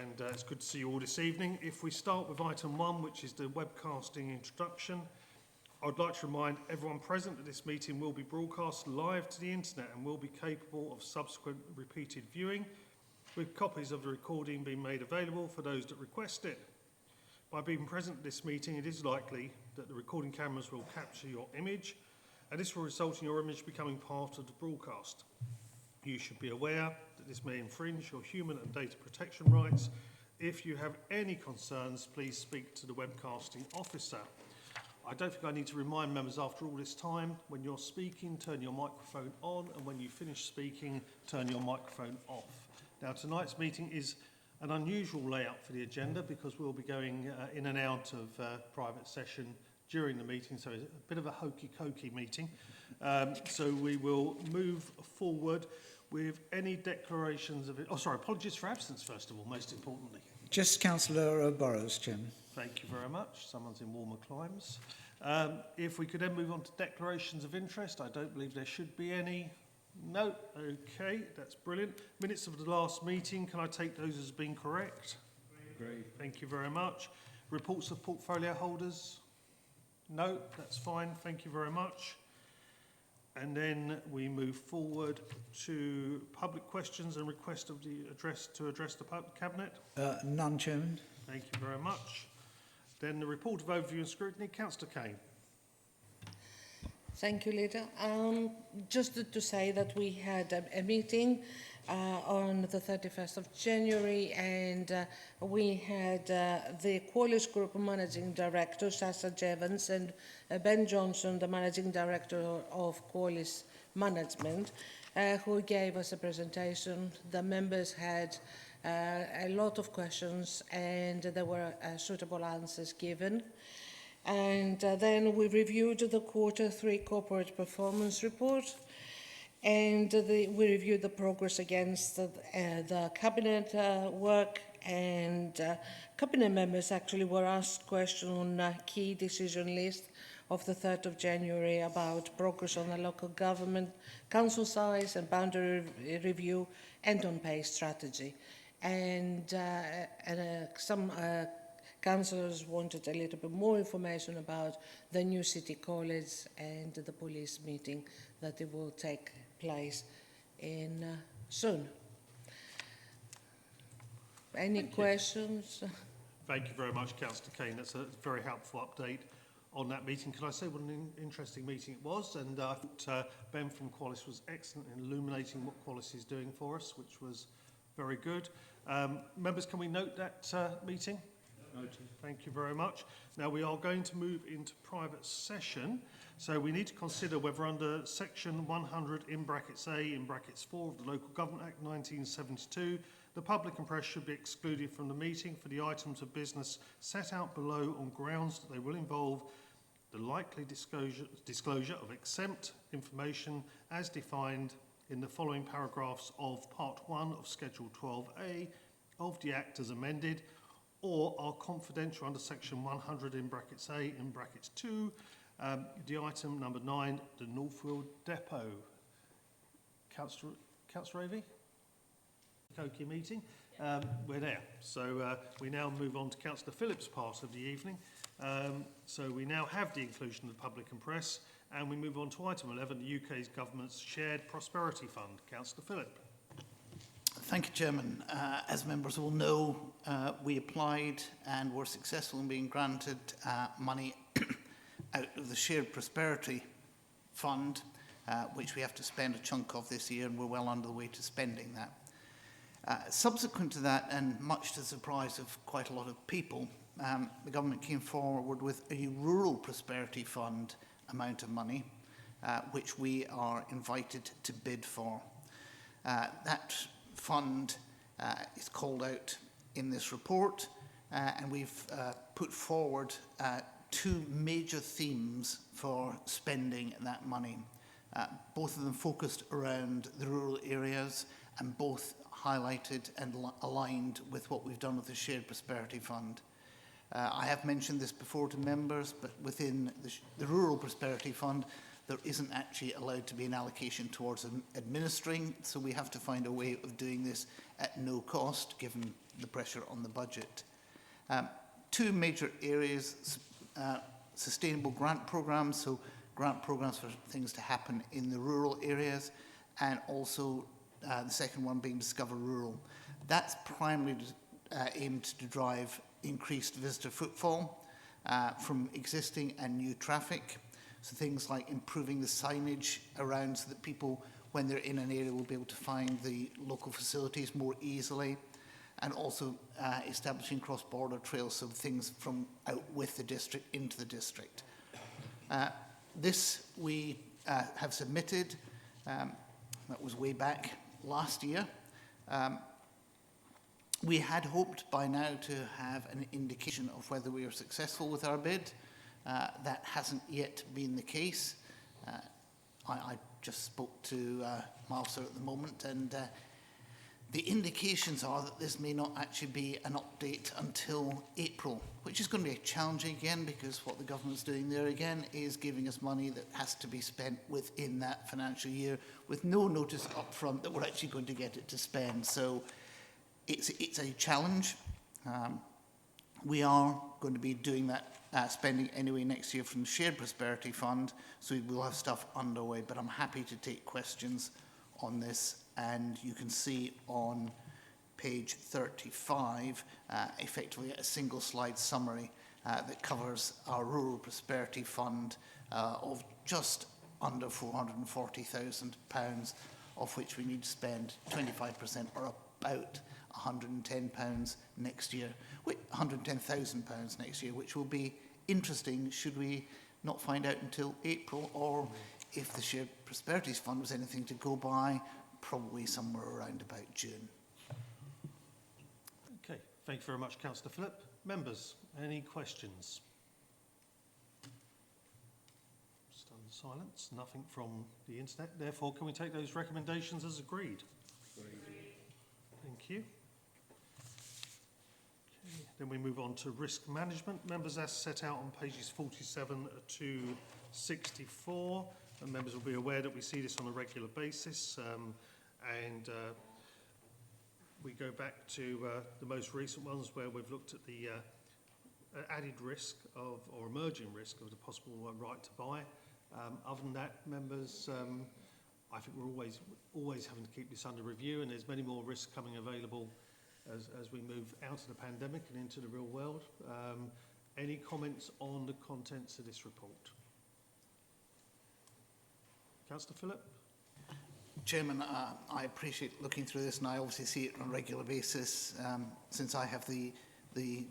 and it's good to see you all this evening. If we start with item 1, which is the webcasting introduction, I'd like to remind everyone present that this meeting will be broadcast live to the internet and will be capable of subsequent repeated viewing, with copies of the recording being made available for those that request it. By being present at this meeting, it is likely that the recording cameras will capture your image, and this will result in your image becoming part of the broadcast. You should be aware that this may infringe your human and data protection rights. If you have any concerns, please speak to the webcasting officer. I don't think I need to remind members after all this time, when you're speaking, turn your microphone on, and when you finish speaking, turn your microphone off. Now, tonight's meeting is an unusual layout for the agenda because we'll be going in and out of private session during the meeting, so it's a bit of a hokey-cokey meeting. So we will move forward with any declarations of it. Oh, sorry, apologies for absence, first of all, most importantly. Just Councillor Burrows, Chairman. Thank you very much. Someone's in warmer climes. If we could then move on to declarations of interest, I don't believe there should be any. No, okay, that's brilliant. Minutes of the last meeting, can I take those as being correct? Great. Thank you very much. Reports of portfolio holders? No, that's fine, thank you very much. And then we move forward to public questions and request of the address to address the Cabinet. None, Chairman. Thank you very much. Then the report of overview and scrutiny, Councillor Kane. Thank you, Leader. Just to say that we had a meeting on the 31st of January, and we had the Qualis Group Managing Director, Sasa Jevons, and Ben Johnson, the Managing Director of Qualis Management, who gave us a presentation. The members had a lot of questions, and there were suitable answers given. And then we reviewed the Q3 Corporate Performance Report, and we reviewed the progress against the Cabinet work, and Cabinet members actually were asked questions on key decision list of the 3rd of January about progress on the local government, council size and boundary review, and on pay strategy. And some councillors wanted a little bit more information about the new City College and the police meeting that it will take place in soon. Any questions? Thank you very much, Councillor Kane. That's a very helpful update on that meeting. Can I say what an interesting meeting it was? And I thought Ben from Qualis was excellent in illuminating what Qualis is doing for us, which was very good. Members, can we note that meeting? Noted. Thank you very much. Now we are going to move into private session. So we need to consider whether under section 100 in brackets A in brackets 4 of the Local Government Act 1972, the public and press should be excluded from the meeting for the items of business set out below on grounds that they will involve the likely disclosure of exempt information as defined in the following paragraphs of Part 1 of Schedule 12A of the Act as amended, or are confidential under section 100 in brackets A in brackets 2, the item number 9, the Northfield Depot. Councillor Avey? Koki meeting. We're there. So we now move on to Councillor Phillips' part of the evening. So we now have the inclusion of the public and press, and we move on to item 11, the UK's government's Shared Prosperity Fund. Councillor Phillips. Thank you, Chairman. As members will know, we applied and were successful in being granted money out of the Shared Prosperity Fund, which we have to spend a chunk of this year, and we're well under the way to spending that. Subsequent to that, and much to the surprise of quite a lot of people, the government came forward with a Rural Prosperity Fund amount of money, which we are invited to bid for. That fund is called out in this report, and we've put forward two major themes for spending that money. Both of them focused around the rural areas, and both highlighted and aligned with what we've done with the Shared Prosperity Fund. I have mentioned this before to members, but within the Rural Prosperity Fund, there isn't actually allowed to be an allocation towards administering, so we have to find a way of doing this at no cost, given the pressure on the budget. Two major areas, sustainable grant programmes, so grant programmes for things to happen in the rural areas, and also the second one being Discover Rural. That's primarily aimed to drive increased visitor footfall from existing and new traffic. So things like improving the signage around so that people, when they're in an area, will be able to find the local facilities more easily, and also establishing cross-border trails, so things from out with the district into the district. This we have submitted. That was way back last year. We had hoped by now to have an indication of whether we are successful with our bid. That hasn't yet been the case. I just spoke to Malser at the moment, and the indications are that this may not actually be an update until April, which is going to be challenging again, because what the government's doing there again is giving us money that has to be spent within that financial year with no notice up front that we're actually going to get it to spend. So it's a challenge. We are going to be doing that spending anyway next year from the Shared Prosperity Fund, so we'll have stuff underway, but I'm happy to take questions on this. And you can see on page 35, effectively a single slide summary that covers our Rural Prosperity Fund of just under £440,000, of which we need to spend 25%, or about £110 next year, £110,000 next year, which will be interesting should we not find out until April, or if the Shared Prosperities Fund was anything to go by, probably somewhere around about June. Okay, thank you very much, Councillor Phillip. Members, any questions? Stunned silence, nothing from the internet. Therefore, can we take those recommendations as agreed? Agreed. Thank you. Okay, then we move on to risk management. Members, as set out on pages 47 to 64. And members will be aware that we see this on a regular basis. We go back to the most recent ones where we've looked at the added risk of, or emerging risk of, the possible right to buy. Other than that, members, I think we're always having to keep this under review, and there's many more risks coming available as we move out of the pandemic and into the real world. Any comments on the contents of this report? Councillor Phillip? Chairman, I appreciate looking through this, and I obviously see it on a regular basis since I have the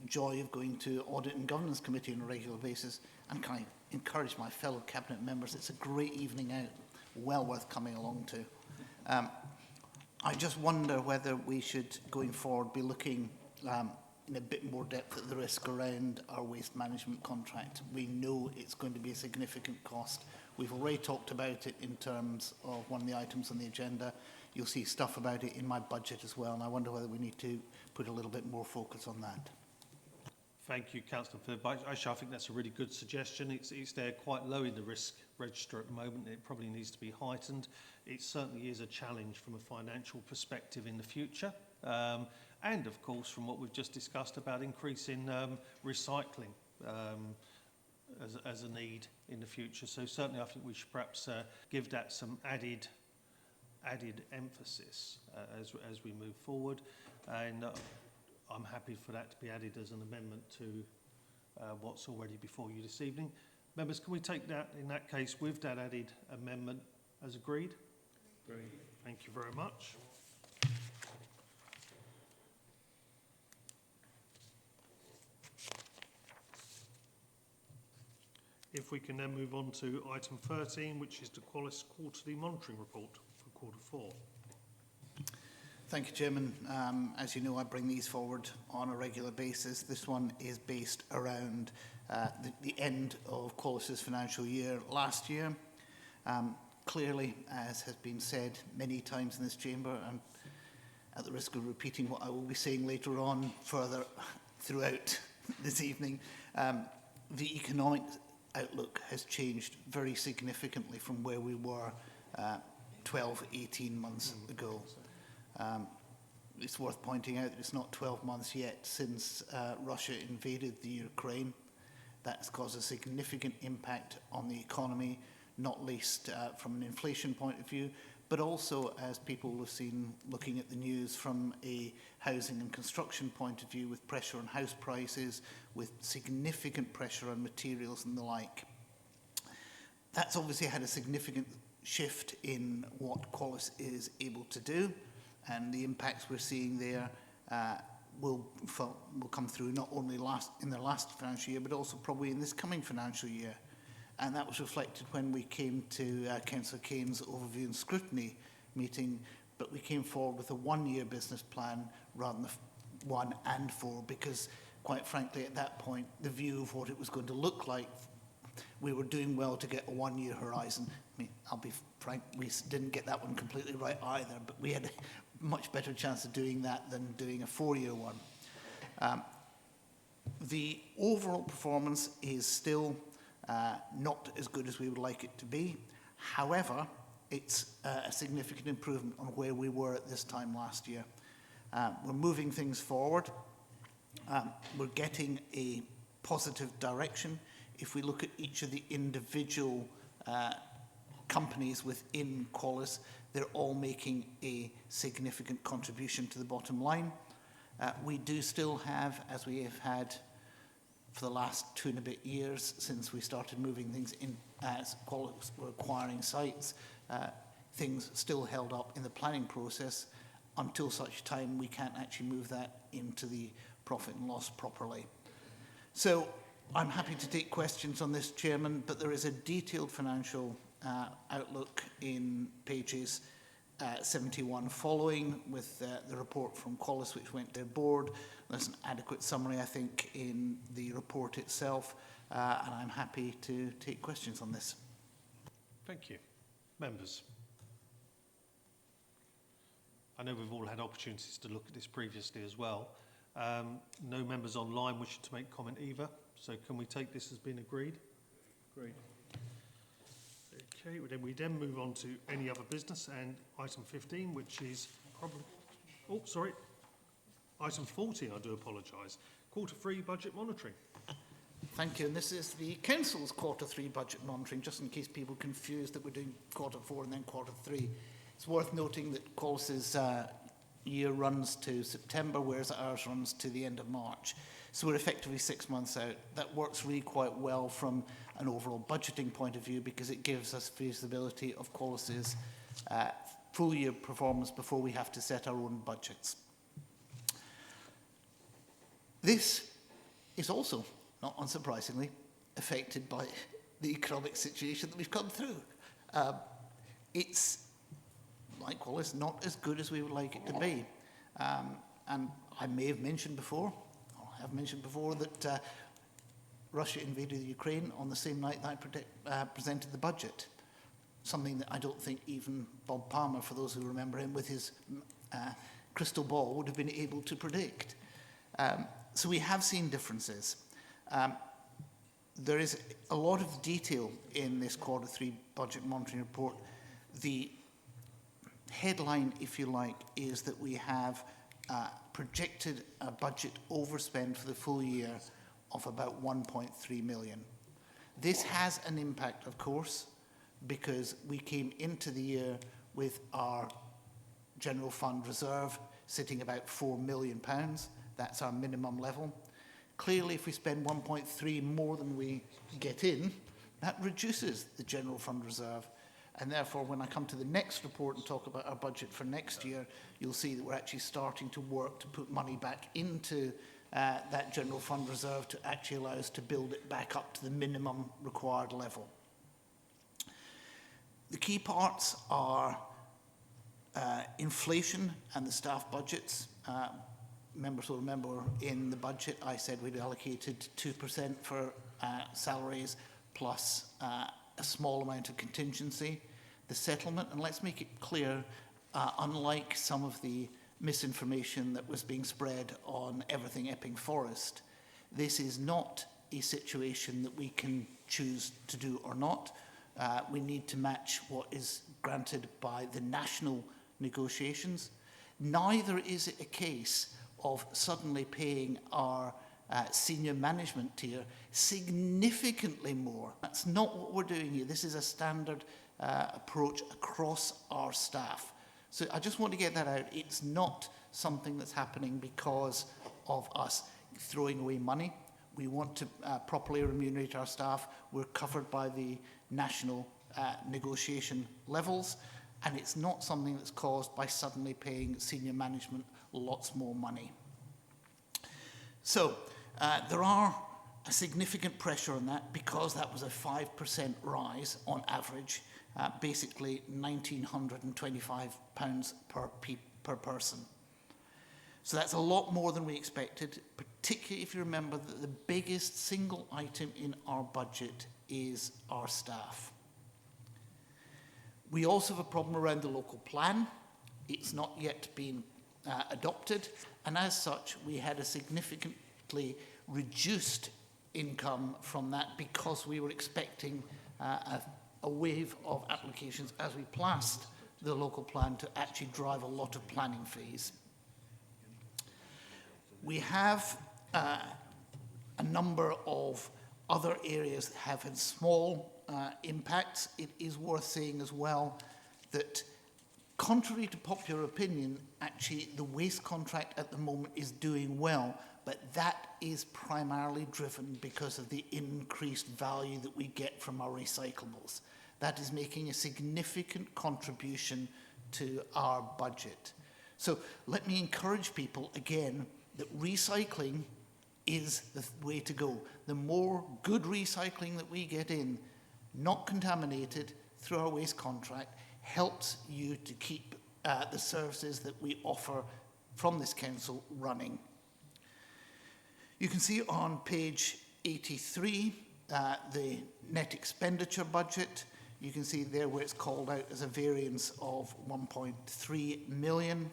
joy of going to Audit and Governance Committee on a regular basis. And can I encourage my fellow Cabinet members, it's a great evening out, well worth coming along to. I just wonder whether we should, going forward, be looking in a bit more depth at the risk around our waste management contract. We know it's going to be a significant cost. We've already talked about it in terms of one of the items on the agenda. You'll see stuff about it in my budget as well, and I wonder whether we need to put a little bit more focus on that. Thank you, Councillor Phillip. Actually, I think that's a really good suggestion. It's there quite low in the risk register at the moment. It probably needs to be heightened. It certainly is a challenge from a financial perspective in the future. And, of course, from what we've just discussed about increasing recycling as a need in the future. So certainly I think we should perhaps give that some added emphasis as we move forward. And I'm happy for that to be added as an amendment to what's already before you this evening. Members, can we take that, in that case, with that added amendment as agreed? Agreed. Thank you very much. If we can then move on to item 13, which is the Qualis Quarterly Monitoring Report for Q4. Thank you, Chairman. As you know, I bring these forward on a regular basis. This one is based around the end of Qualis's financial year last year. Clearly, as has been said many times in this chamber, and at the risk of repeating what I will be saying later on further throughout this evening, the economic outlook has changed very significantly from where we were 12, 18 months ago. It's worth pointing out that it's not 12 months yet since Russia invaded the Ukraine. That's caused a significant impact on the economy, not least from an inflation point of view, but also, as people have seen looking at the news, from a housing and construction point of view, with pressure on house prices, with significant pressure on materials and the like. That's obviously had a significant shift in what Qualis is able to do, and the impacts we're seeing there will come through not only in the last financial year, but also probably in this coming financial year. And that was reflected when we came to Councillor Kane's overview and scrutiny meeting, but we came forward with a one-year business plan rather than the 1 and 4, because quite frankly at that point the view of what it was going to look like, we were doing well to get a one-year horizon. I mean, I'll be frank, we didn't get that one completely right either, but we had a much better chance of doing that than doing a 4-year one. The overall performance is still not as good as we would like it to be. However, it's a significant improvement on where we were at this time last year. We're moving things forward. We're getting a positive direction. If we look at each of the individual companies within Qualis, they're all making a significant contribution to the bottom line. We do still have, as we have had for the last 2 and a bit years since we started moving things in, as Qualis were acquiring sites, things still held up in the planning process until such time we can't actually move that into the profit and loss properly. So I'm happy to take questions on this, Chairman, but there is a detailed financial outlook in pages 71 following, with the report from Qualis which went to their board. There's an adequate summary, I think, in the report itself, and I'm happy to take questions on this. Thank you. Members? I know we've all had opportunities to look at this previously as well. No members online wishing to make comment either, so can we take this as being agreed? Agreed. Okay, we then move on to any other business, and item 15, which is probably, oh, sorry, item 14, I do apologise, Q3 budget monitoring. Thank you, and this is the Council's Q3 budget monitoring, just in case people are confused that we're doing Q4 and then Q3. It's worth noting that Qualis's year runs to September, whereas ours runs to the end of March. So we're effectively 6 months out. That works really quite well from an overall budgeting point of view, because it gives us feasibility of Qualis's full year performance before we have to set our own budgets. This is also, not unsurprisingly, affected by the economic situation that we've come through. It's, like Qualis, not as good as we would like it to be. And I may have mentioned before, that Russia invaded the Ukraine on the same night that I presented the budget. Something that I don't think even Bob Palmer, for those who remember him, with his crystal ball, would have been able to predict. So we have seen differences. There is a lot of detail in this Q3 budget monitoring report. The headline, if you like, is that we have projected a budget overspend for the full year of about 1.3 million. This has an impact, of course, because we came into the year with our general fund reserve sitting about £4 million. That's our minimum level. Clearly, if we spend 1.3 more than we get in, that reduces the general fund reserve. And therefore, when I come to the next report and talk about our budget for next year, you'll see that we're actually starting to work to put money back into that general fund reserve to actually allow us to build it back up to the minimum required level. The key parts are inflation and the staff budgets. Members will remember in the budget I said we'd allocated 2% for salaries plus a small amount of contingency. The settlement, and let's make it clear, unlike some of the misinformation that was being spread on everything Epping Forest, this is not a situation that we can choose to do or not. We need to match what is granted by the national negotiations. Neither is it a case of suddenly paying our senior management tier significantly more. That's not what we're doing here. This is a standard approach across our staff. So I just want to get that out. It's not something that's happening because of us throwing away money. We want to properly remunerate our staff. We're covered by the national negotiation levels, and it's not something that's caused by suddenly paying senior management lots more money. So there are a significant pressure on that because that was a 5% rise on average, basically £1,925 per person. So that's a lot more than we expected, particularly if you remember that the biggest single item in our budget is our staff. We also have a problem around the local plan. It's not yet been adopted, and as such, we had a significantly reduced income from that because we were expecting a wave of applications as we passed the local plan to actually drive a lot of planning fees. We have a number of other areas that have had small impacts. It is worth saying as well that, contrary to popular opinion, actually the waste contract at the moment is doing well, but that is primarily driven because of the increased value that we get from our recyclables. That is making a significant contribution to our budget. So let me encourage people again that recycling is the way to go. The more good recycling that we get in, not contaminated through our waste contract, helps you to keep the services that we offer from this council running. You can see on page 83 the net expenditure budget. You can see there where it's called out as a variance of 1.3 million.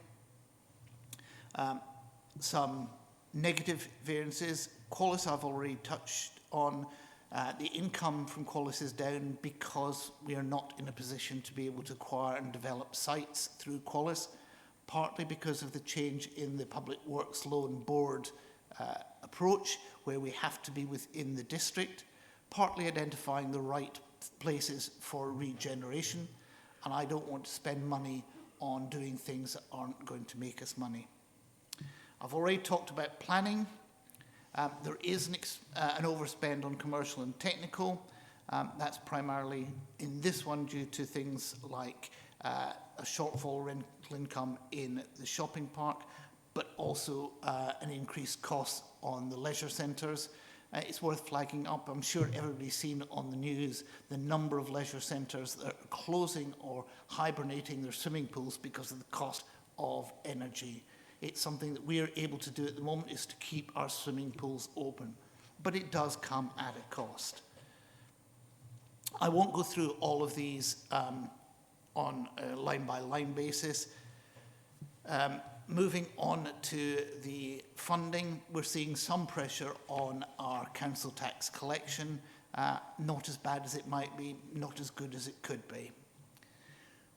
Some negative variances. Qualis I've already touched on. The income from Qualis is down because we are not in a position to be able to acquire and develop sites through Qualis, partly because of the change in the Public Works Loan Board approach, where we have to be within the district, partly identifying the right places for regeneration, and I don't want to spend money on doing things that aren't going to make us money. I've already talked about planning. There is an overspend on commercial and technical. That's primarily in this one due to things like a shortfall rental income in the shopping park, but also an increased cost on the leisure centres. It's worth flagging up. I'm sure everybody's seen on the news the number of leisure centres that are closing or hibernating their swimming pools because of the cost of energy. It's something that we are able to do at the moment, is to keep our swimming pools open, but it does come at a cost. I won't go through all of these on a line-by-line basis. Moving on to the funding, we're seeing some pressure on our council tax collection, not as bad as it might be, not as good as it could be.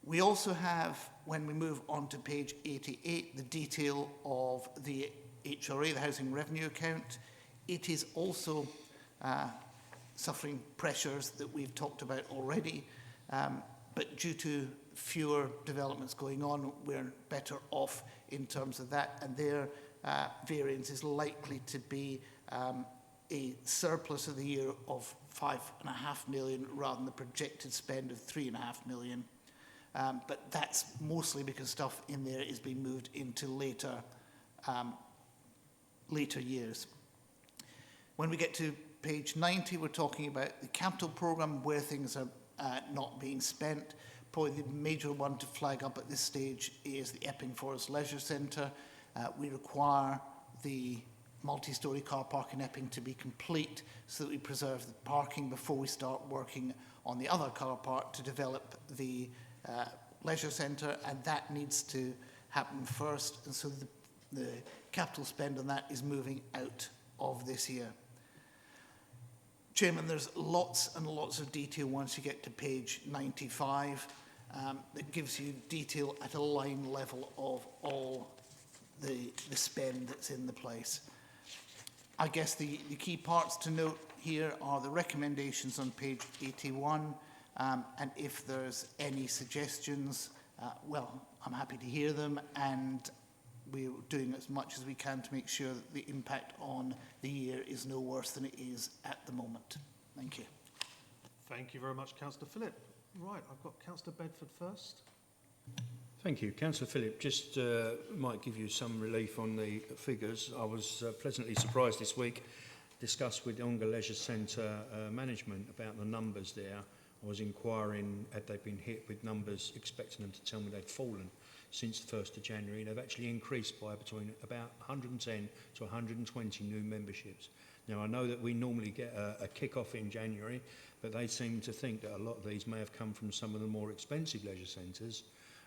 We also have, when we move on to page 88, the detail of the HRA, the Housing Revenue Account. It is also suffering pressures that we've talked about already, but due to fewer developments going on, we're better off in terms of that, and their variance is likely to be a surplus of the year of 5.5 million rather than the projected spend of 3.5 million. But that's mostly because stuff in there is being moved into later years. When we get to page 90, we're talking about the capital programme where things are not being spent. Probably the major one to flag up at this stage is the Epping Forest Leisure Centre. We require the multi-storey car park in Epping to be complete so that we preserve the parking before we start working on the other car park to develop the leisure centre, and that needs to happen first, and so the capital spend on that is moving out of this year. Chairman, there's lots and lots of detail once you get to page 95 that gives you detail at a line level of all the spend that's in the place. I guess the key parts to note here are the recommendations on page 81, and if there's any suggestions, well, I'm happy to hear them, and we're doing as much as we can to make sure that the impact on the year is no worse than it is at the moment. Thank you. Thank you very much, Councillor Phillip. Right, I've got Councillor Bedford first. Thank you. Councillor Phillip, just might give you some relief on the figures. I was pleasantly surprised this week, discussed with Ongar Leisure Centre management about the numbers there. I was inquiring, had they been hit with numbers, expecting them to tell me they'd fallen since the 1st of January. They've actually increased by between about 110 to 120 new memberships. Now, I know that we normally get a kick-off in January, but they seem to think that a lot of these may have come from some of the more expensive leisure centres,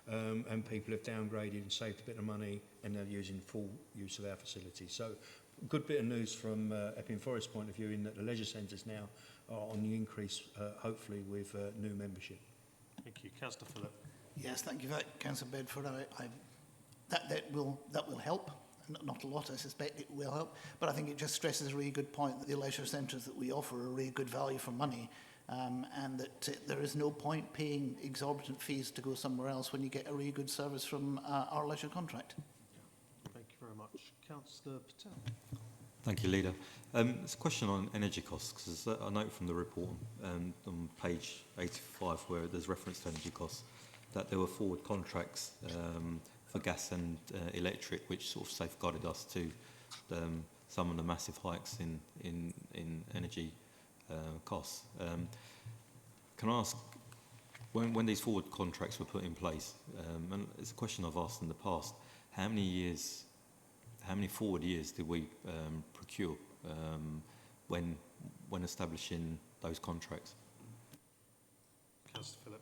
and people have downgraded and saved a bit of money, and they're using full use of our facilities. So, good bit of news from Epping Forest point of view, in that the leisure centres now are on the increase, hopefully with new membership. Thank you. Councillor Phillip. Yes, thank you for that, Councillor Bedford. That will help. Not a lot, I suspect it will help, but I think it just stresses a really good point that the leisure centres that we offer are really good value for money, and that there is no point paying exorbitant fees to go somewhere else when you get a really good service from our leisure contract. Thank you very much. Councillor Patel. Thank you, Leader. It's a question on energy costs, because I note from the report on page 85 where there's reference to energy costs that there were forward contracts for gas and electric, which sort of safeguarded us to some of the massive hikes in energy costs. Can I ask, when these forward contracts were put in place, and it's a question I've asked in the past, how many forward years did we procure when establishing those contracts? Councillor Phillip.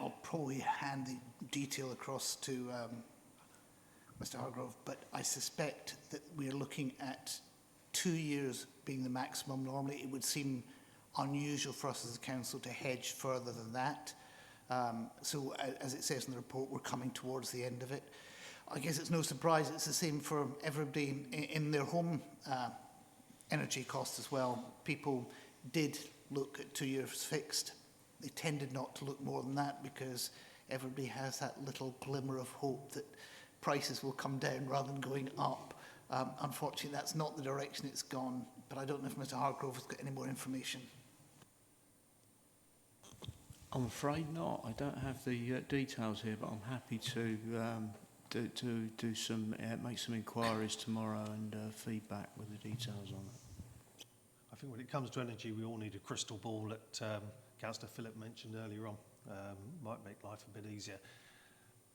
I'll probably hand the detail across to Mr Hargrove, but I suspect that we're looking at 2 years being the maximum. Normally it would seem unusual for us as a council to hedge further than that. So as it says in the report, we're coming towards the end of it. I guess it's no surprise it's the same for everybody in their home energy costs as well. People did look at 2 years fixed. They tended not to look more than that because everybody has that little glimmer of hope that prices will come down rather than going up. Unfortunately, that's not the direction it's gone, but I don't know if Mr Hargrove has got any more information. I'm afraid not. I don't have the details here, but I'm happy to do some make some inquiries tomorrow and feedback with the details on it. I think when it comes to energy, we all need a crystal ball that Councillor Phillip mentioned earlier on. Might make life a bit easier.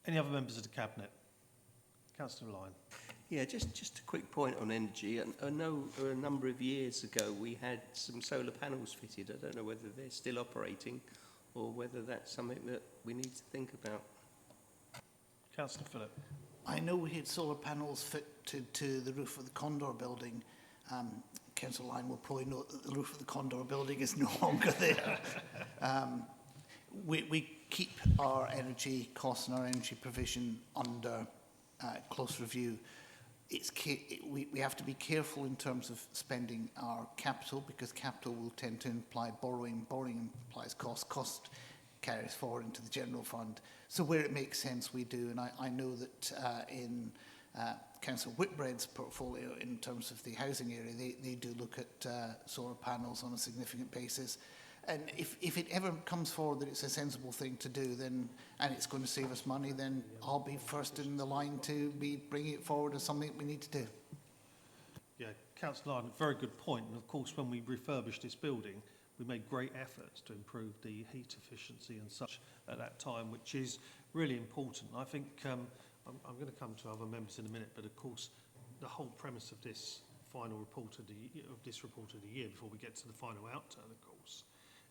Any other members of the Cabinet? Councillor Lyon. Yeah, just a quick point on energy. I know a number of years ago we had some solar panels fitted. I don't know whether they're still operating or whether that's something that we need to think about. Councillor Phillip. I know we had solar panels fitted to the roof of the Condor building. Councillor Lyon will probably note that the roof of the Condor building is no longer there. We keep our energy costs and our energy provision under close review. We have to be careful in terms of spending our capital, because capital will tend to imply borrowing. Borrowing implies cost carries forward into the general fund. So where it makes sense, we do. And I know that in Councillor Whitbread's portfolio, in terms of the housing area, they do look at solar panels on a significant basis. And if it ever comes forward that it's a sensible thing to do, then, and it's going to save us money, then I'll be first in the line to be bringing it forward as something we need to do. Yeah, Councillor Lyon, very good point. And of course, when we refurbished this building, we made great efforts to improve the heat efficiency and such at that time, which is really important. I think I'm going to come to other members in a minute, but of course, the whole premise of this final report of the year, before we get to the final outturn, of course,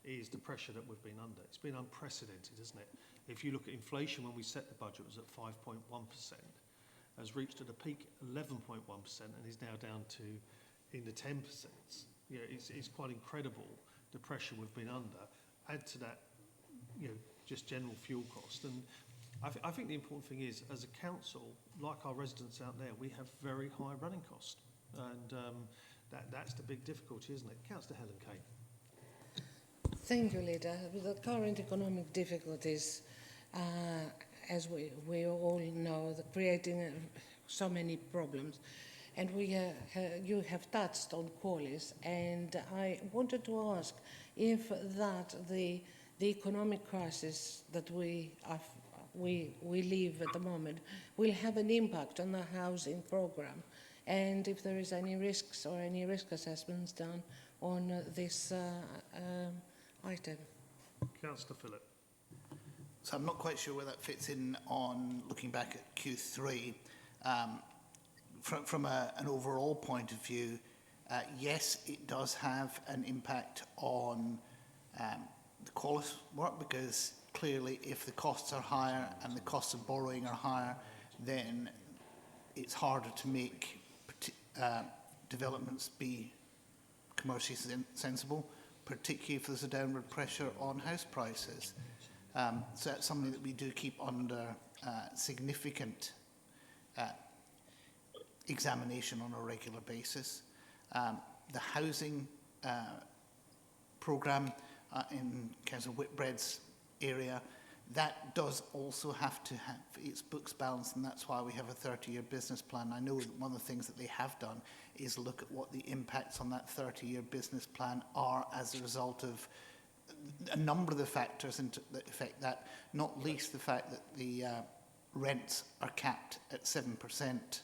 is the pressure that we've been under. It's been unprecedented, isn't it? If you look at inflation, when we set the budget, it was at 5.1%, has reached at a peak 11.1%, and is now down to in the 10%. it's quite incredible the pressure we've been under. Add to that, just general fuel cost. And I think the important thing is, as a council, like our residents out there, we have very high running costs. And that's the big difficulty, isn't it? Councillor Helen Kane. Thank you, Leader. With the current economic difficulties, as we all know, creating so many problems. And you have touched on Qualis, and I wanted to ask if the economic crisis that we live at the moment will have an impact on the housing programme, and if there is any risks or any risk assessments done on this item. Councillor Phillip. So I'm not quite sure where that fits in on looking back at Q3. From an overall point of view, yes, it does have an impact on the Qualis work, because clearly if the costs are higher and the costs of borrowing are higher, then it's harder to make developments be commercially sensible, particularly if there's a downward pressure on house prices. So that's something that we do keep under significant examination on a regular basis. The housing programme in Councillor Whitbread's area, that does also have to have its books balanced, and that's why we have a 30-year business plan. I know that one of the things that they have done is look at what the impacts on that 30-year business plan are as a result of a number of the factors that affect that, not least the fact that the rents are capped at 7%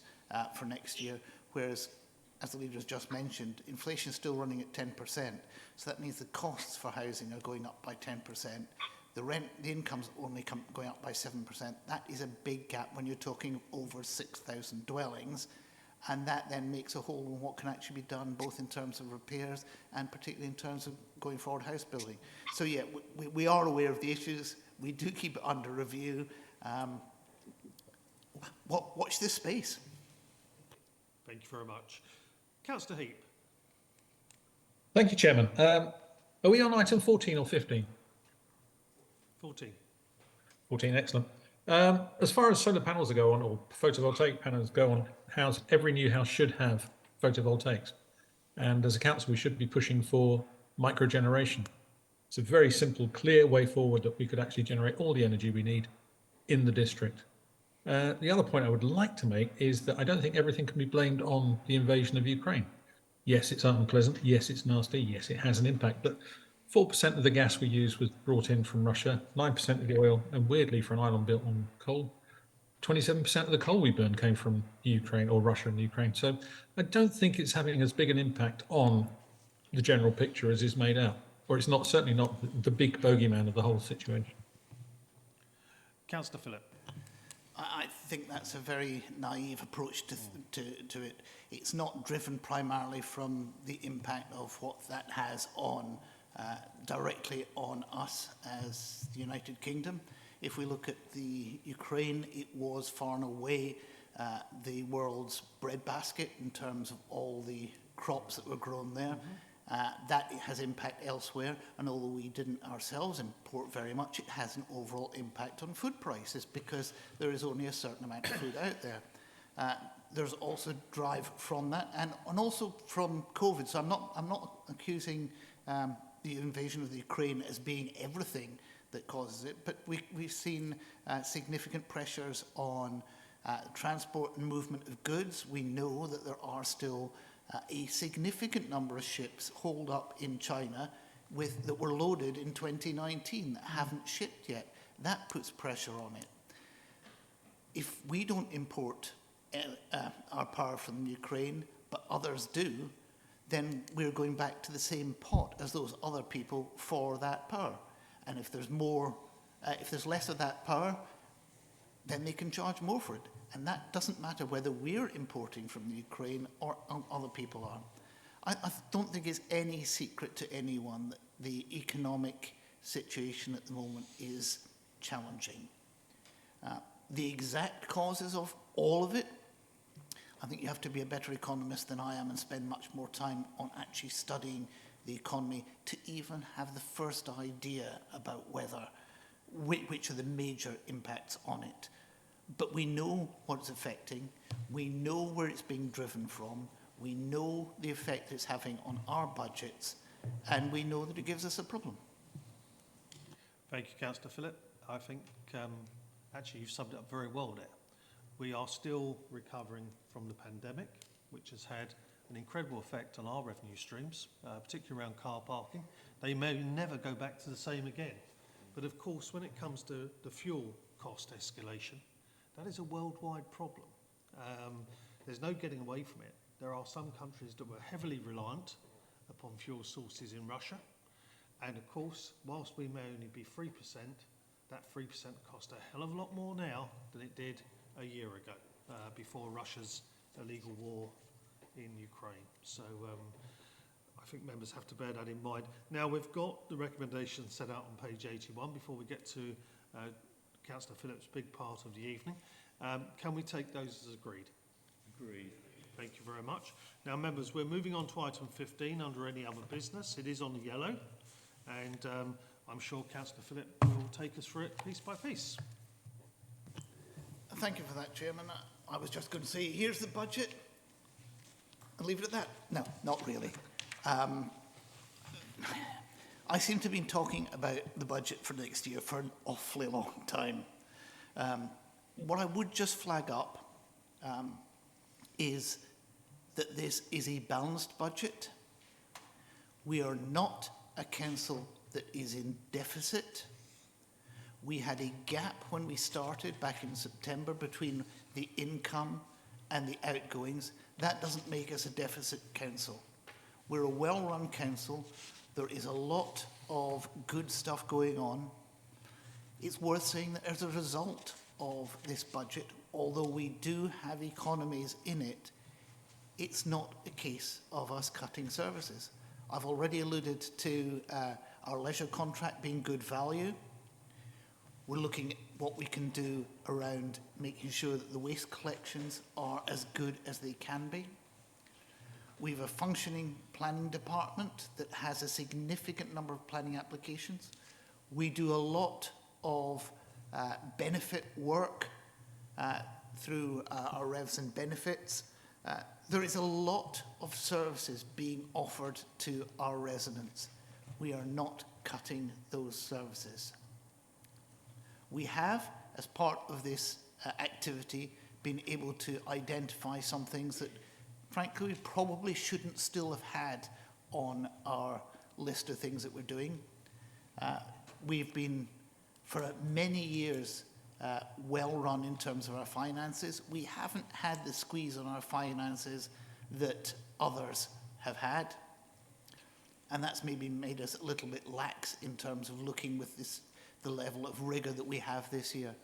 for next year, whereas, as the leader has just mentioned, inflation is still running at 10%. So that means the costs for housing are going up by 10%. The income's only going up by 7%. That is a big gap when you're talking over 6,000 dwellings. And that then makes a hole in what can actually be done, both in terms of repairs and particularly in terms of going forward house building. So yeah, we are aware of the issues. We do keep it under review. Watch this space. Thank you very much. Councillor Heap. Thank you, Chairman. Are we on item 14 or 15? 14. 14, excellent. As far as solar panels go on, or photovoltaic panels go on, every new house should have photovoltaics. And as a council, we should be pushing for microgeneration. It's a very simple, clear way forward that we could actually generate all the energy we need in the district. The other point I would like to make is that I don't think everything can be blamed on the invasion of Ukraine. Yes, it's unpleasant. Yes, it's nasty. Yes, it has an impact. But 4% of the gas we use was brought in from Russia, 9% of the oil, and weirdly, for an island built on coal, 27% of the coal we burned came from Ukraine or Russia and Ukraine. So I don't think it's having as big an impact on the general picture as is made out, or it's not, certainly not the big bogeyman of the whole situation. Councillor Phillip. I think that's a very naive approach to it. It's not driven primarily from the impact of what that has on directly on us as the United Kingdom. If we look at the Ukraine, it was far and away the world's breadbasket in terms of all the crops that were grown there. That has impact elsewhere, and although we didn't ourselves import very much, it has an overall impact on food prices because there is only a certain amount of food out there. There's also drive from that, and also from COVID. So I'm not accusing the invasion of the Ukraine as being everything that causes it, but we've seen significant pressures on transport and movement of goods. We know that there are still a significant number of ships holed up in China that were loaded in 2019 that haven't shipped yet. That puts pressure on it. If we don't import our power from Ukraine, but others do, then we're going back to the same pot as those other people for that power. And if there's less of that power, then they can charge more for it. And that doesn't matter whether we're importing from the Ukraine or other people are. I don't think it's any secret to anyone that the economic situation at the moment is challenging. The exact causes of all of it, I think you have to be a better economist than I am and spend much more time on actually studying the economy to even have the first idea about which are the major impacts on it. But we know what it's affecting, we know where it's being driven from, we know the effect it's having on our budgets, and we know that it gives us a problem. Thank you, Councillor Phillip. I think actually you've summed it up very well there. We are still recovering from the pandemic, which has had an incredible effect on our revenue streams, particularly around car parking. They may never go back to the same again. But of course, when it comes to the fuel cost escalation, that is a worldwide problem. There's no getting away from it. There are some countries that were heavily reliant upon fuel sources in Russia. And of course, whilst we may only be 3%, that 3% cost a hell of a lot more now than it did a year ago, before Russia's illegal war in Ukraine. So I think members have to bear that in mind. Now, we've got the recommendations set out on page 81 before we get to Councillor Phillip's big part of the evening. Can we take those as agreed? Agreed. Thank you very much. Now, members, we're moving on to item 15 under any other business. It is on the yellow, and I'm sure Councillor Phillip will take us through it piece by piece. Thank you for that, Chairman. I was just going to say, here's the budget, and leave it at that. No, not really. I seem to have been talking about the budget for next year for an awfully long time. What I would just flag up is that this is a balanced budget. We are not a council that is in deficit. We had a gap when we started back in September between the income and the outgoings. That doesn't make us a deficit council. We're a well-run council. There is a lot of good stuff going on. It's worth saying that as a result of this budget, although we do have economies in it, it's not a case of us cutting services. I've already alluded to our leisure contract being good value. We're looking at what we can do around making sure that the waste collections are as good as they can be. We have a functioning planning department that has a significant number of planning applications. We do a lot of benefit work through our revs and benefits. There is a lot of services being offered to our residents. We are not cutting those services. We have, as part of this activity, been able to identify some things that, frankly, we probably shouldn't still have had on our list of things that we're doing. We've been, for many years, well run in terms of our finances. We haven't had the squeeze on our finances that others have had. And that's maybe made us a little bit lax in terms of looking with the level of rigour that we have this year.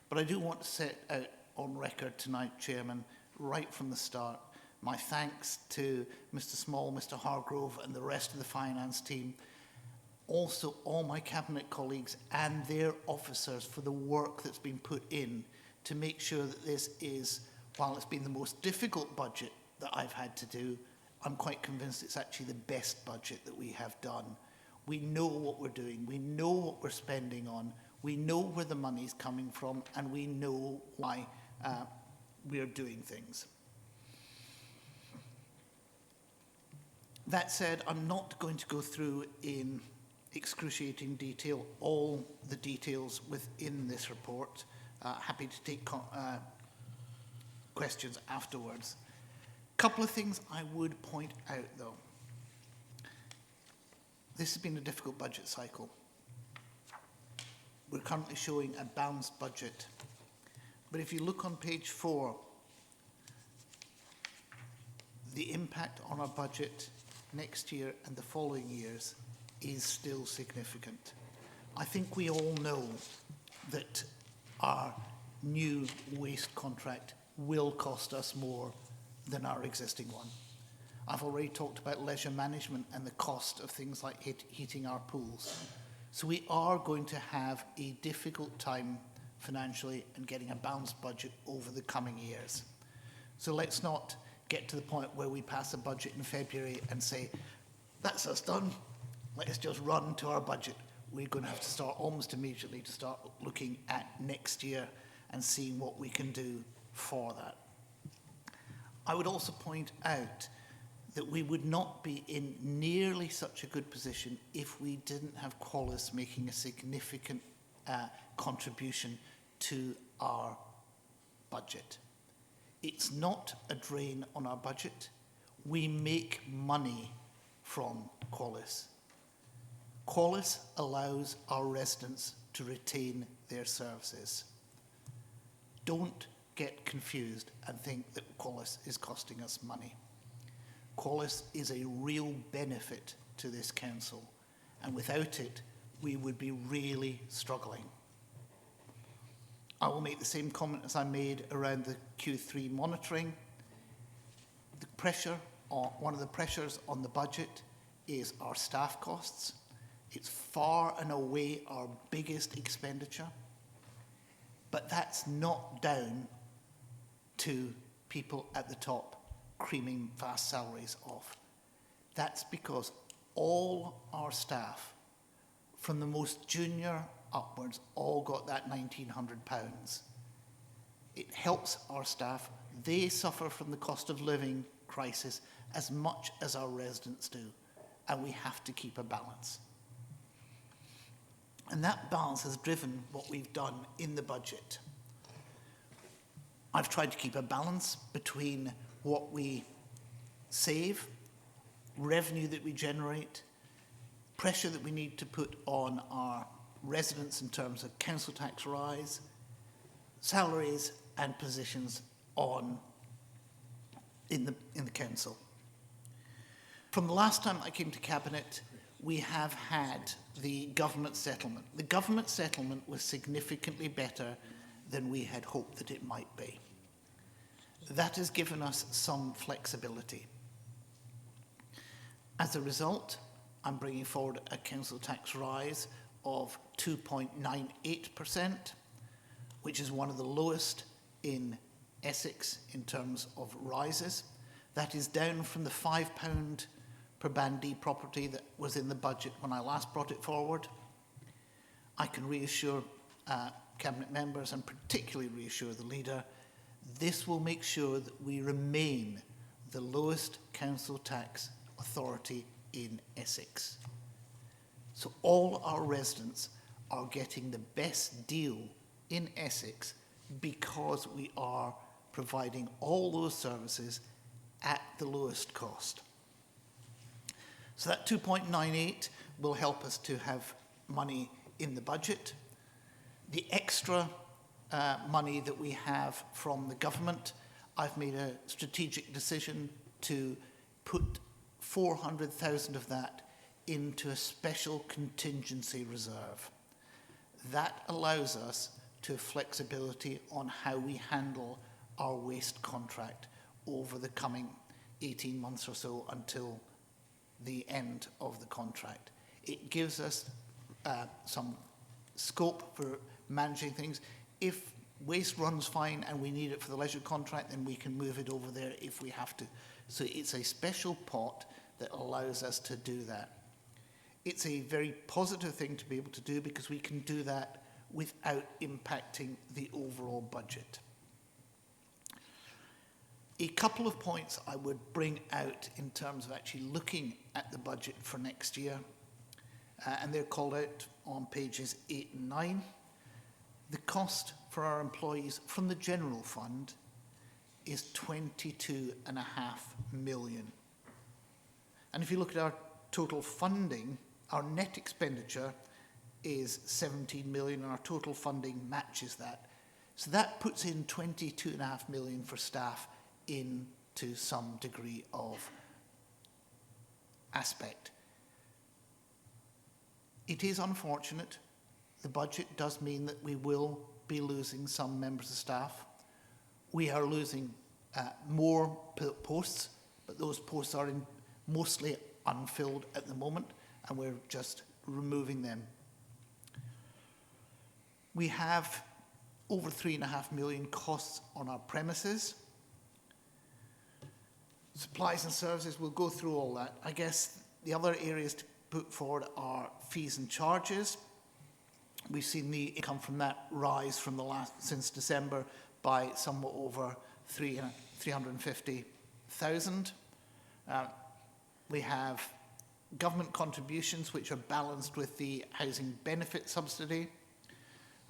But I do want to set out on record tonight, Chairman, right from the start, my thanks to Mr. Small, Mr. Hargrove and the rest of the finance team, also all my cabinet colleagues and their officers for the work that's been put in to make sure that this is, while it's been the most difficult budget that I've had to do, I'm quite convinced it's actually the best budget that we have done. We know what we're doing, we know what we're spending on, we know where the money's coming from, and we know why we are doing things. That said, I'm not going to go through in excruciating detail all the details within this report. Happy to take questions afterwards. A couple of things I would point out, though. This has been a difficult budget cycle. We're currently showing a balanced budget. But if you look on page 4, the impact on our budget next year and the following years is still significant. I think we all know that our new waste contract will cost us more than our existing one. I've already talked about leisure management and the cost of things like heating our pools. So we are going to have a difficult time financially and getting a balanced budget over the coming years. So let's not get to the point where we pass a budget in February and say, that's us done, let's just run to our budget. We're going to have to start almost immediately to start looking at next year and seeing what we can do for that. I would also point out that we would not be in nearly such a good position if we didn't have Qualis making a significant contribution to our budget. It's not a drain on our budget. We make money from Qualis. Qualis allows our residents to retain their services. Don't get confused and think that Qualis is costing us money. Qualis is a real benefit to this council, and without it, we would be really struggling. I will make the same comment as I made around the Q3 monitoring. The pressure, one of the pressures on the budget is our staff costs. It's far and away our biggest expenditure, but that's not down to people at the top creaming vast salaries off. That's because all our staff, from the most junior upwards, all got that £1,900. It helps our staff. They suffer from the cost of living crisis as much as our residents do, and we have to keep a balance. And that balance has driven what we've done in the budget. I've tried to keep a balance between what we save, revenue that we generate, pressure that we need to put on our residents in terms of council tax rise, salaries and positions in the council. From the last time I came to Cabinet, we have had the government settlement. The government settlement was significantly better than we had hoped that it might be. That has given us some flexibility. As a result, I'm bringing forward a council tax rise of 2.98%, which is one of the lowest in Essex in terms of rises. That is down from the £5 per Band D property that was in the budget when I last brought it forward. I can reassure Cabinet members, and particularly reassure the leader, this will make sure that we remain the lowest council tax authority in Essex. So all our residents are getting the best deal in Essex because we are providing all those services at the lowest cost. So that 2.98 will help us to have money in the budget. The extra money that we have from the government, I've made a strategic decision to put 400,000 of that into a special contingency reserve. That allows us to have flexibility on how we handle our waste contract over the coming 18 months or so until the end of the contract. It gives us some scope for managing things. If waste runs fine and we need it for the leisure contract, then we can move it over there if we have to. So it's a special pot that allows us to do that. It's a very positive thing to be able to do because we can do that without impacting the overall budget. A couple of points I would bring out in terms of actually looking at the budget for next year, and they're called out on pages 8 and 9. The cost for our employees from the general fund is 22.5 million. And if you look at our total funding, our net expenditure is 17 million and our total funding matches that. So that puts in 22.5 million for staff into some degree of aspect. It is unfortunate. The budget does mean that we will be losing some members of staff. We are losing more posts, but those posts are mostly unfilled at the moment, and we're just removing them. We have over 3.5 million costs on our premises. Supplies and services, we'll go through all that. I guess the other areas to put forward are fees and charges. We've seen the income from that rise from since December by somewhat over 350,000. We have government contributions which are balanced with the housing benefit subsidy.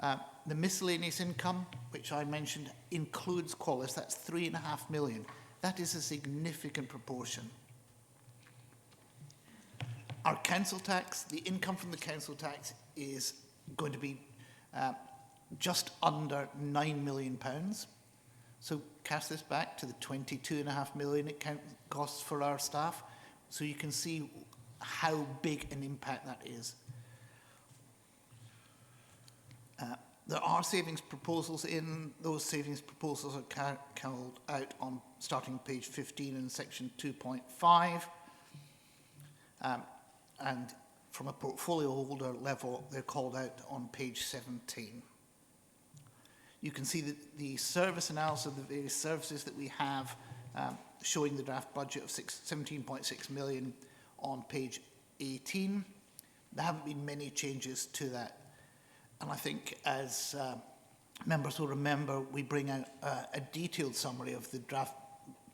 The miscellaneous income, which I mentioned, includes Qualis. That's 3.5 million. That is a significant proportion. Our council tax, the income from the council tax is going to be just under £9 million. So cast this back to the 22.5 million it costs for our staff. So you can see how big an impact that is. There are savings proposals in. Those savings proposals are called out on starting page 15 in section 2.5. And from a portfolio holder level, they're called out on page 17. You can see that the service analysis of the various services that we have showing the draft budget of 17.6 million on page 18. There haven't been many changes to that. And I think, as members will remember, we bring out a detailed summary of the draft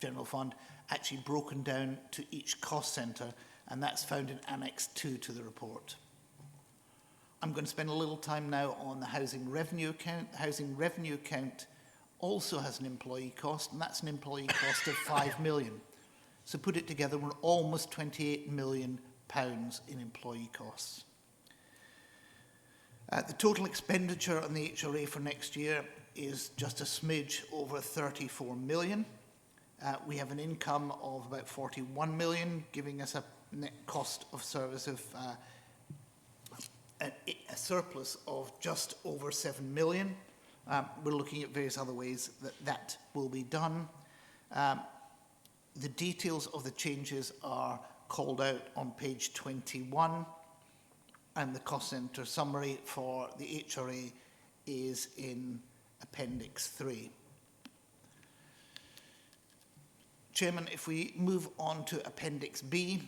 general fund, actually broken down to each cost centre, and that's found in Annex 2 to the report. I'm going to spend a little time now on the housing revenue account. The housing revenue account also has an employee cost, and that's an employee cost of 5 million. So put it together, we're almost £28 million in employee costs. The total expenditure on the HRA for next year is just a smidge over 34 million. We have an income of about 41 million, giving us a net cost of service of a surplus of just over 7 million. We're looking at various other ways that will be done. The details of the changes are called out on page 21. And the cost centre summary for the HRA is in Appendix 3. Chairman, if we move on to Appendix B,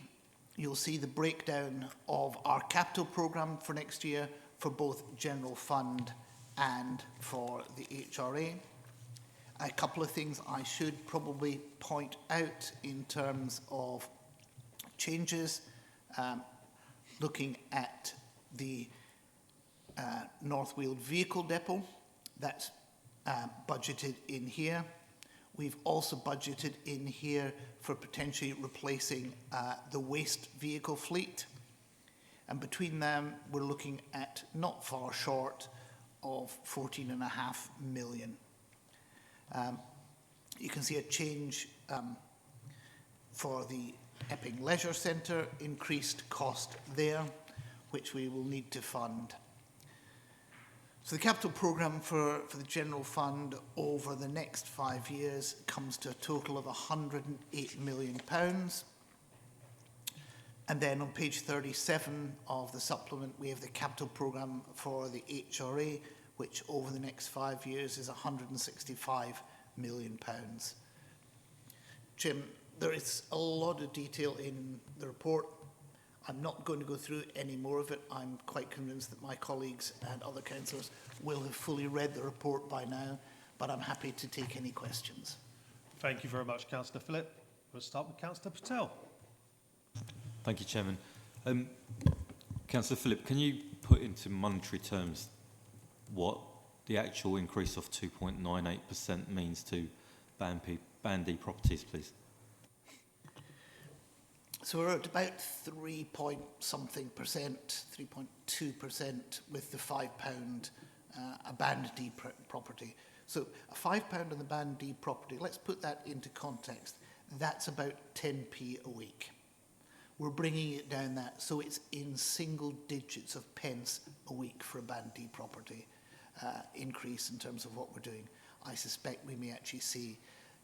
you'll see the breakdown of our capital programme for next year for both General Fund and for the HRA. A couple of things I should probably point out in terms of changes. Looking at the North Wheeled Vehicle Depot, that's budgeted in here. We've also budgeted in here for potentially replacing the waste vehicle fleet. And between them, we're looking at not far short of 14.5 million. You can see a change for the Epping Leisure Centre, increased cost there, which we will need to fund. So the capital programme for the General Fund over the next 5 years comes to a total of £108 million. And then on page 37 of the supplement, we have the capital programme for the HRA, which over the next 5 years is £165 million. Jim, there is a lot of detail in the report. I'm not going to go through any more of it. I'm quite convinced that my colleagues and other councillors will have fully read the report by now, but I'm happy to take any questions. Thank you very much, Councillor Phillip. We'll start with Councillor Patel. Thank you, Chairman. Councillor Phillip, can you put into monetary terms what the actual increase of 2.98% means to Band D properties, please? So we're at about 3.something%, 3.2% with the £5 a Band D property. So a £5 on the Band D property, let's put that into context. That's about 10p a week. We're bringing it down that, so it's in single digits of pence a week for a Band D property increase in terms of what we're doing. I suspect we may actually see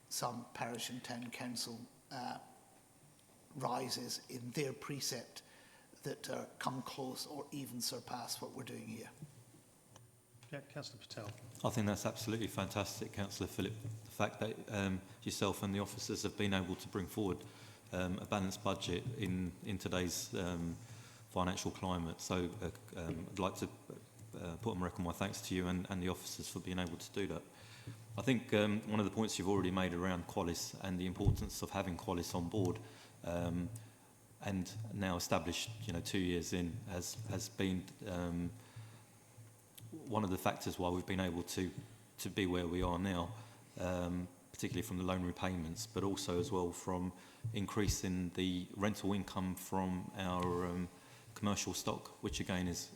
some parish and town council rises in their precept that come close or even surpass what we're doing here. Yeah, Councillor Patel. I think that's absolutely fantastic, Councillor Phillip. The fact that yourself and the officers have been able to bring forward a balanced budget in today's financial climate. So I'd like to put on record my thanks to you and the officers for being able to do that. I think one of the points you've already made around Qualis and the importance of having Qualis on board and now established, 2 years in, has been one of the factors why we've been able to be where we are now, particularly from the loan repayments, but also as well from increasing the rental income from our commercial stock, which again is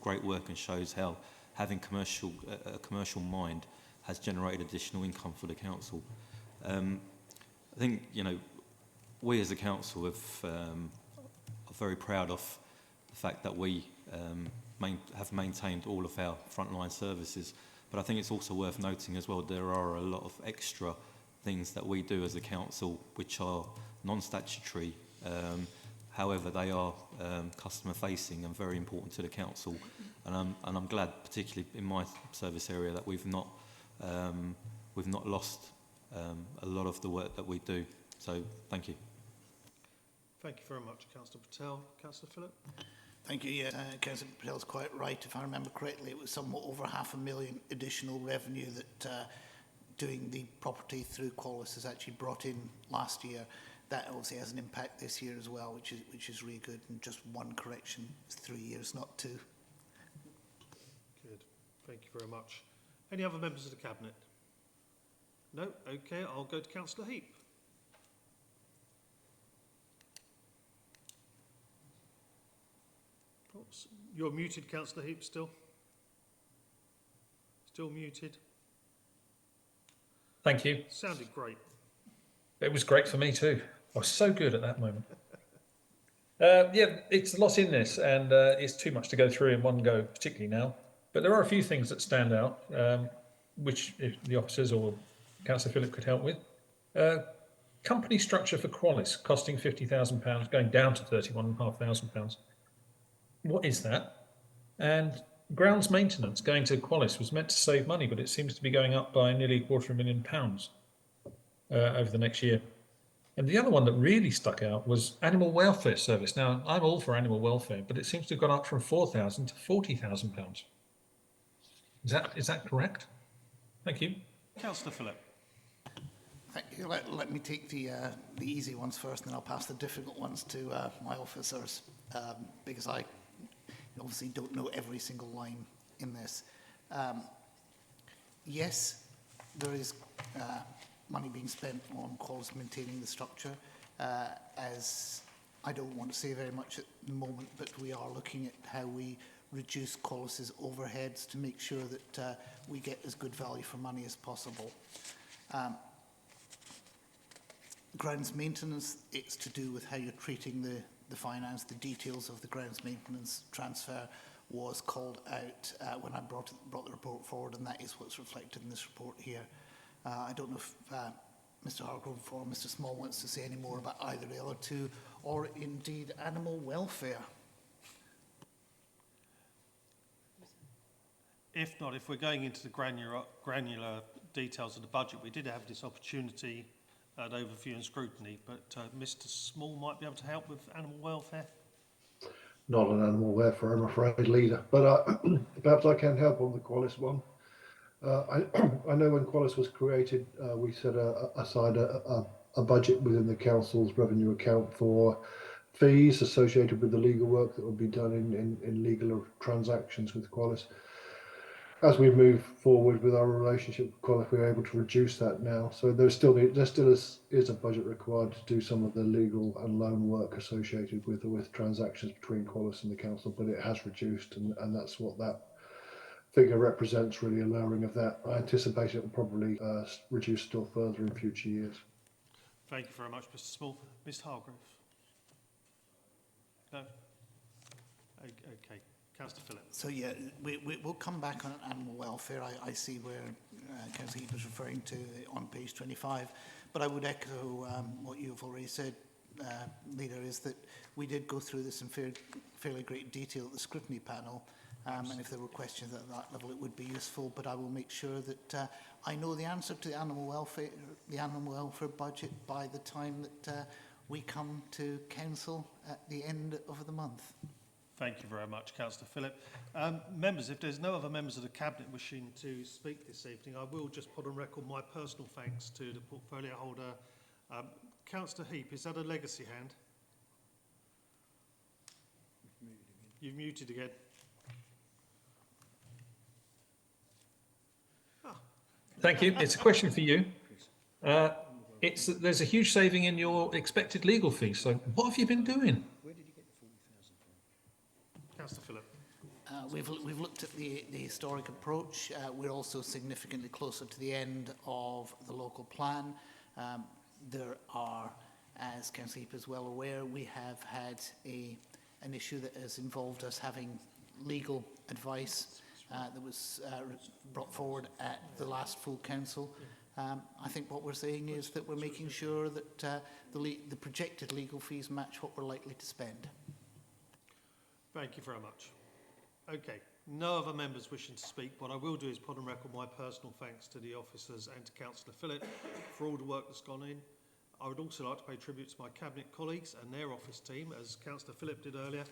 great work and shows how having a commercial mind has generated additional income for the council. I think, we as a council are very proud of the fact that we have maintained all of our frontline services, but I think it's also worth noting as well there are a lot of extra things that we do as a council which are non-statutory, however they are customer facing and very important to the council, and I'm glad, particularly in my service area, that we've not lost a lot of the work that we do. So thank you. Thank you very much, Councillor Patel. Councillor Phillip. Thank you. Yeah, Councillor Patel's quite right. If I remember correctly, it was somewhat over £500,000 additional revenue that doing the property through Qualis has actually brought in last year. That obviously has an impact this year as well, which is really good. And just one correction, it's 3 years, not 2. Good. Thank you very much. Any other members of the Cabinet? No? Okay, I'll go to Councillor Heap. Oops. You're muted, Councillor Heap, still. Still muted. Thank you. Sounded great. It was great for me too. I was so good at that moment. Yeah, it's a lot in this, and it's too much to go through in one go, particularly now. But there are a few things that stand out, which if the officers or Councillor Phillip could help with. Company structure for Qualis costing £50,000, going down to £31,500. What is that? And grounds maintenance going to Qualis was meant to save money, but it seems to be going up by nearly £250,000 over the next year. And the other one that really stuck out was animal welfare service. Now, I'm all for animal welfare, but it seems to have gone up from £4,000 to £40,000. Is that correct? Thank you. Councillor Phillip. Thank you. Let me take the easy ones first, and then I'll pass the difficult ones to my officers, because I obviously don't know every single line in this. Yes, there is money being spent on Qualis maintaining the structure. As I don't want to say very much at the moment, but we are looking at how we reduce Qualis's overheads to make sure that we get as good value for money as possible. Grounds maintenance, it's to do with how you're treating the finance. The details of the grounds maintenance transfer was called out when I brought the report forward, and that is what's reflected in this report here. I don't know if Mr Hargrove or Mr Small wants to say any more about either the other two, or indeed animal welfare. If not, if we're going into the granular details of the budget, we did have this opportunity at overview and scrutiny, but Mr Small might be able to help with animal welfare. Not an animal welfare, I'm afraid, Leader, but perhaps I can help on the Qualis one. I know when Qualis was created, we set aside a budget within the council's revenue account for fees associated with the legal work that would be done in legal transactions with Qualis. As we move forward with our relationship with Qualis, we're able to reduce that now. So there still is a budget required to do some of the legal and loan work associated with transactions between Qualis and the council, but it has reduced, and that's what that figure represents, really, a lowering of that. I anticipate it will probably reduce still further in future years. Thank you very much, Mr Small. Mr Hargrove? No? Okay. Councillor Phillip. So yeah, we'll come back on animal welfare. I see where Councillor Heap is referring to on page 25, but I would echo what you've already said, Leader, is that we did go through this in fairly great detail at the scrutiny panel, And if there were questions at that level, it would be useful. But I will make sure that I know the answer to the animal welfare budget by the time that we come to council at the end of the month. Thank you very much, Councillor Phillip. Members, if there's no other members of the Cabinet wishing to speak this evening, I will just put on record my personal thanks to the portfolio holder. Councillor Heap, is that a legacy hand? You've muted again. Thank you. It's a question for you. There's a huge saving in your expected legal fees. So what have you been doing? Councillor Phillip. We've looked at the historic approach. We're also significantly closer to the end of the local plan. There are, as Councillor Heap is well aware, we have had an issue that has involved us having legal advice that was brought forward at the last full council. I think what we're saying is that we're making sure that the projected legal fees match what we're likely to spend. Thank you very much. Okay, no other members wishing to speak. What I will do is put on record my personal thanks to the officers and to Councillor Phillip for all the work that's gone in. I would also like to pay tribute to my Cabinet colleagues and their office team, as Councillor Phillip did earlier.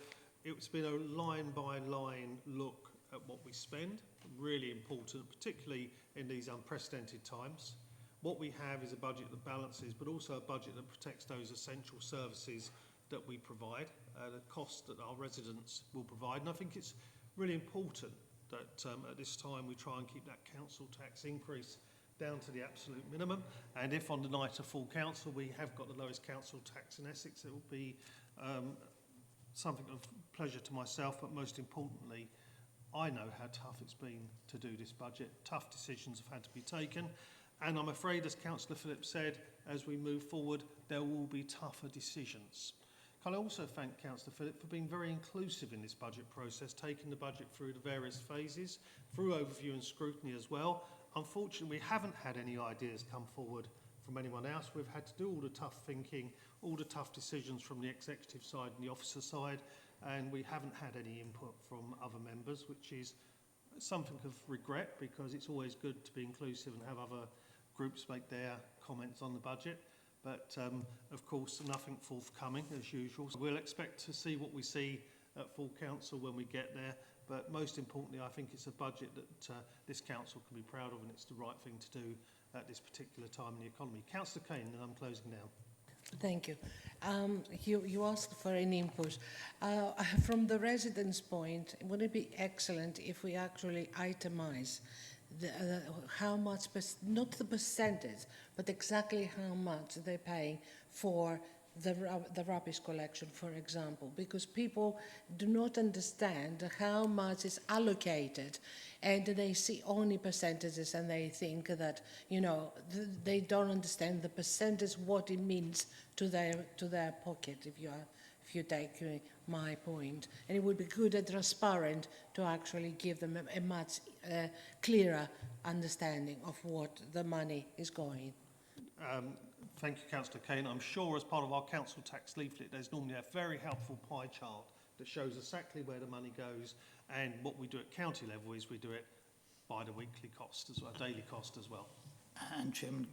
It's been a line-by-line look at what we spend, really important, particularly in these unprecedented times. What we have is a budget that balances, but also a budget that protects those essential services that we provide, the costs that our residents will provide. And I think it's really important that at this time we try and keep that council tax increase down to the absolute minimum. And if on the night of full council we have got the lowest council tax in Essex, it will be something of pleasure to myself, but most importantly, I know how tough it's been to do this budget. Tough decisions have had to be taken. And I'm afraid, as Councillor Phillip said, as we move forward, there will be tougher decisions. Can I also thank Councillor Phillip for being very inclusive in this budget process, taking the budget through the various phases, through overview and scrutiny as well. Unfortunately, we haven't had any ideas come forward from anyone else. We've had to do all the tough thinking, all the tough decisions from the executive side and the officer side, and we haven't had any input from other members, which is something of regret, because it's always good to be inclusive and have other groups make their comments on the budget. But of course, nothing forthcoming as usual. So we'll expect to see what we see at full council when we get there. But most importantly, I think it's a budget that this council can be proud of, and it's the right thing to do at this particular time in the economy. Councillor Kane, and I'm closing now. Thank you. You asked for an input. From the residents' point, would it be excellent if we actually itemize how much, not the percentage, but exactly how much they're paying for the rubbish collection, for example, because people do not understand how much is allocated, and they see only percentages and they think that, you know, they don't understand the percentage, what it means to their pocket, if you take my point. And it would be good and transparent to actually give them a much clearer understanding of what the money is going. Thank you, Councillor Kane. I'm sure as part of our council tax leaflet, there's normally a very helpful pie chart that shows exactly where the money goes, and what we do at county level is we do it by the weekly cost as well, daily cost as well. And Chairman,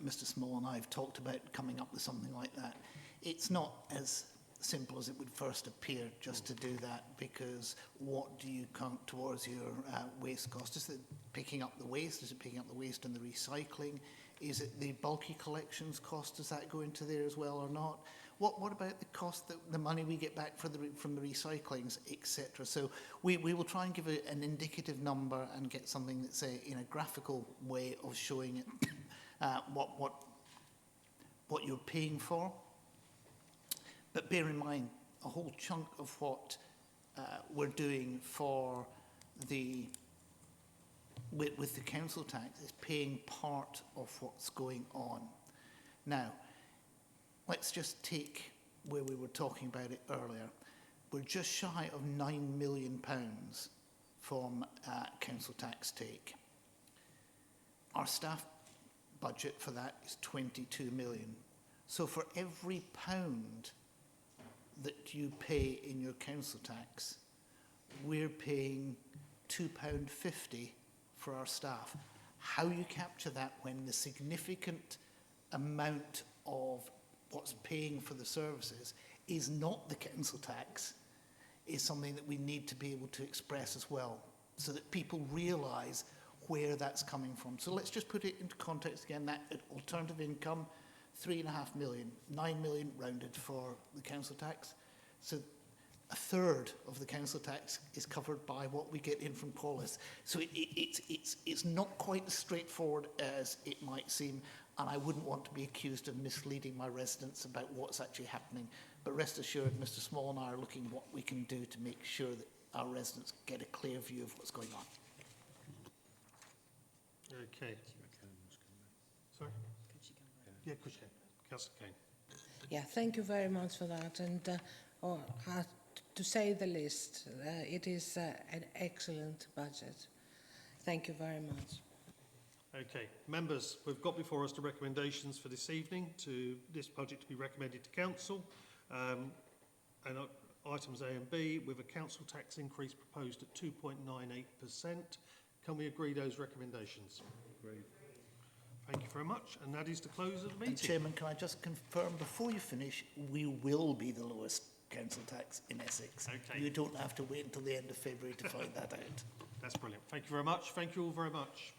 Mr Small and I have talked about coming up with something like that. It's not as simple as it would first appear just to do that, because what do you count towards your waste cost? Is it picking up the waste? Is it picking up the waste and the recycling? Is it the bulky collections cost? Does that go into there as well or not? What about the cost, the money we get back from the recyclings, etc.? So we will try and give an indicative number and get something that's in a graphical way of showing it what you're paying for. But bear in mind, a whole chunk of what we're doing for with the council tax is paying part of what's going on. Now, let's just take where we were talking about it earlier. We're just shy of £9 million from council tax take. Our staff budget for that is 22 million. So for every pound that you pay in your council tax, we're paying £2.50 for our staff. How you capture that when the significant amount of what's paying for the services is not the council tax is something that we need to be able to express as well, so that people realise where that's coming from. So let's just put it into context again, that alternative income, 3.5 million, 9 million rounded for the council tax. So a third of the council tax is covered by what we get in from Qualis. So it's not quite as straightforward as it might seem, and I wouldn't want to be accused of misleading my residents about what's actually happening. But rest assured, Mr. Small and I are looking at what we can do to make sure that our residents get a clear view of what's going on. Okay. Sorry? Yeah, could you? Councillor Kane. Yeah, thank you very much for that. And to say the least, it is an excellent budget. Thank you very much. Okay, members, we've got before us the recommendations for this evening to this budget to be recommended to council. And items A and B with a council tax increase proposed at 2.98%. Can we agree those recommendations? Agreed. Thank you very much. And that is the close of the meeting. And Chairman, can I just confirm before you finish, we will be the lowest council tax in Essex. Okay. You don't have to wait until the end of February to find that out. That's brilliant. Thank you very much. Thank you all very much.